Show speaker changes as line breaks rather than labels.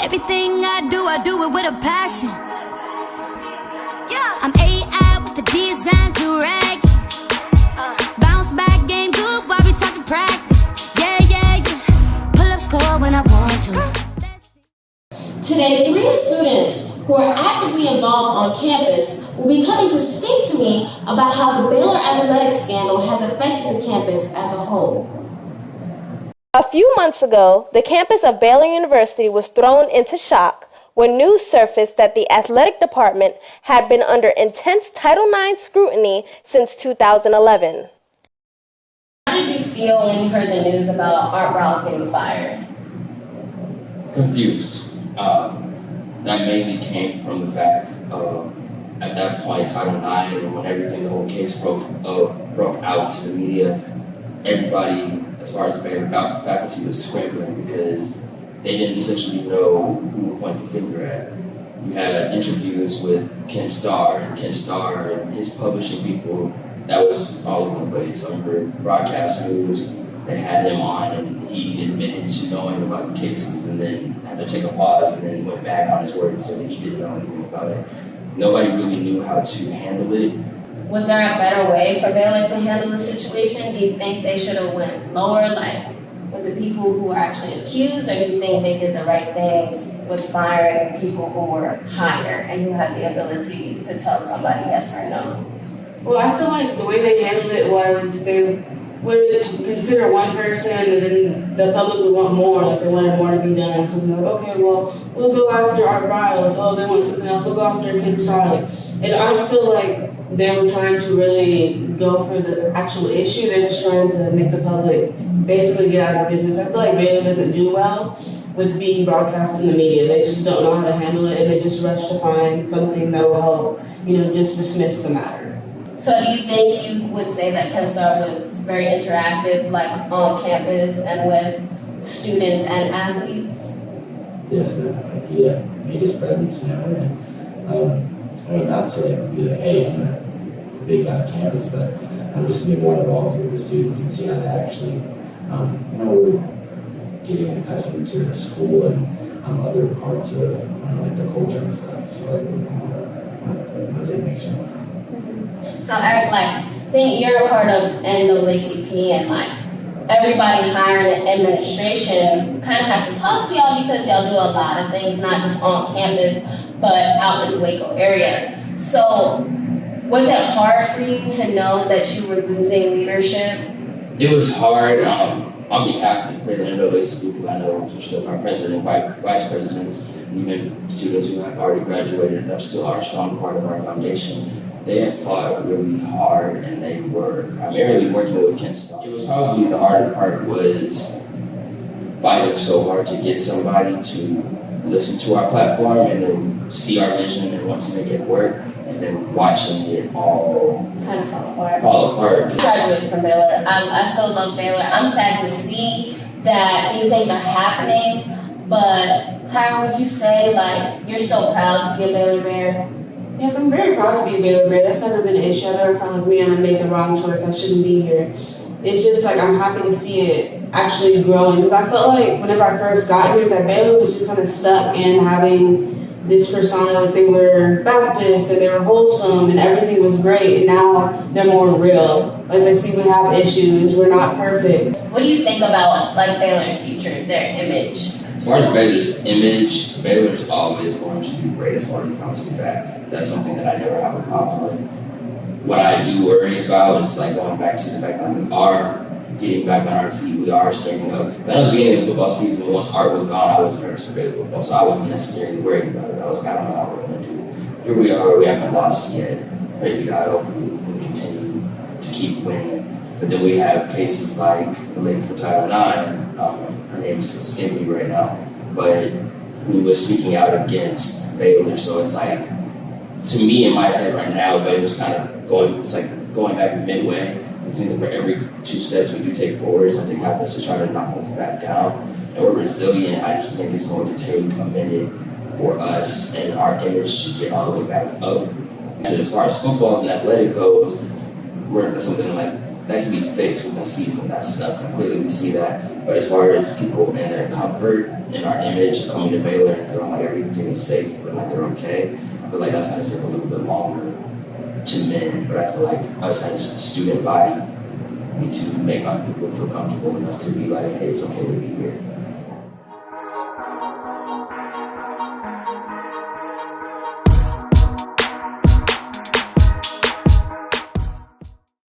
Everything I do it with a passion. Yeah. I'm AI with the designs, do rag. Bounce back, game good while we talking practice. Yeah. Pull up score when I want to.
Today, 3 students who are actively involved on campus will be coming to speak to me about how the Baylor athletics scandal has affected the campus as a whole.
A few months ago, the campus of Baylor University was thrown into shock when news surfaced that the athletic department had been under intense Title IX scrutiny since 2011.
How did you feel when you heard the news about Art Browse getting fired?
Confused. That mainly came from the fact at that point, Title IX, and when everything, the whole case broke out to the media, everybody, as far as the Baylor faculty, was scrambling because they didn't essentially know who to point the finger at. You had interviews with Ken Starr and his publishing people. That was all over the place. Some for broadcast news, they had him on and he admitted to knowing about the cases and then had to take a pause and then went back on his word and said that he didn't know anything about it. Nobody really knew how to handle it.
Was there a better way for Baylor to handle the situation? Do you think they should have went lower, like with the people who were actually accused, or do you think they did the right things with firing people who were higher and who had the ability to tell somebody yes or no?
Well, I feel like the way they handled it was they would consider one person and then the public would want more, like they wanted more to be done. So they're like, okay, well, we'll go after Art Browse. Oh, they want something else. We'll go after Ken Starr. And I don't feel like they were trying to really go for the actual issue. They're just trying to make the public basically get out of business. I feel like Baylor doesn't do well with being broadcast in the media. They just don't know how to handle it, and they just rush to find something that will help, just dismiss the matter.
So do you think you would say that Ken Starr was very interactive, like on campus and with students and athletes?
Yes, definitely. He made his presence known, and not to be like, hey, I'm a big guy on campus, but just to be more involved with the students and see how they actually, we're getting accustomed to the school and other parts of like the culture and stuff. So I think it makes sense.
So Eric, I think you're a part of NAACP, and everybody hiring in administration kind of has to talk to y'all because y'all do a lot of things, not just on campus, but out in the Waco area. So was it hard for you to know that you were losing leadership?
It was hard. On behalf of the NAACP people I know, especially our president, vice presidents, even students who have already graduated and still are a strong part of our foundation, they had fought really hard, and they were primarily working with Ken Starr. It was probably the harder part was fighting so hard to get somebody to listen to our platform and then see our vision and want to make it work, and then watching it all
kind of fall
apart.
I graduated from Baylor. I still love Baylor. I'm sad to see that these things are happening, but Tyron, would you say you're so proud to be a Baylor Bear?
Yes, I'm very proud to be a Baylor Bear. That's never been an issue. I never felt like, man, I made the wrong choice. I shouldn't be here. It's just I'm happy to see it actually growing. Because I felt like whenever I first got here, that Baylor was just kind of stuck in having this persona that they were Baptist and they were wholesome and everything was great. And now they're more real. They see we have issues. We're not perfect.
What do you think about Baylor's future, their image?
As far as Baylor's image, Baylor's always going to be great as far as bouncing back. That's something that I never have a problem with. What I do worry about is going back to the fact that we are getting back on our feet. We are standing up. But at the beginning of the football season, once Art was gone, I was nervous for Baylor football, so I wasn't necessarily worried about it. I was I don't know how we're going to do. Here we are. We haven't lost yet. Praise God. Hopefully we'll continue to keep winning. But then we have cases like the lady from Title IX. Her name is escaping me right now, but who was speaking out against Baylor. So it's to me in my head right now, Baylor's kind of going back midway. It seems like for every 2 steps we do take forward, something happens to try to knock us back down. And we're resilient. I just think it's going to take a minute for us and our image to get all the way back up. So as far as football and athletic goes, we're something that can be fixed with the season. That's completely, we see that. But as far as people and their comfort and our image coming to Baylor and feeling like everything is safe and like they're okay, I feel like that's going to take a little bit longer to mend. But I feel like us as student body need to make our people feel comfortable enough to be like, hey, it's okay to be here.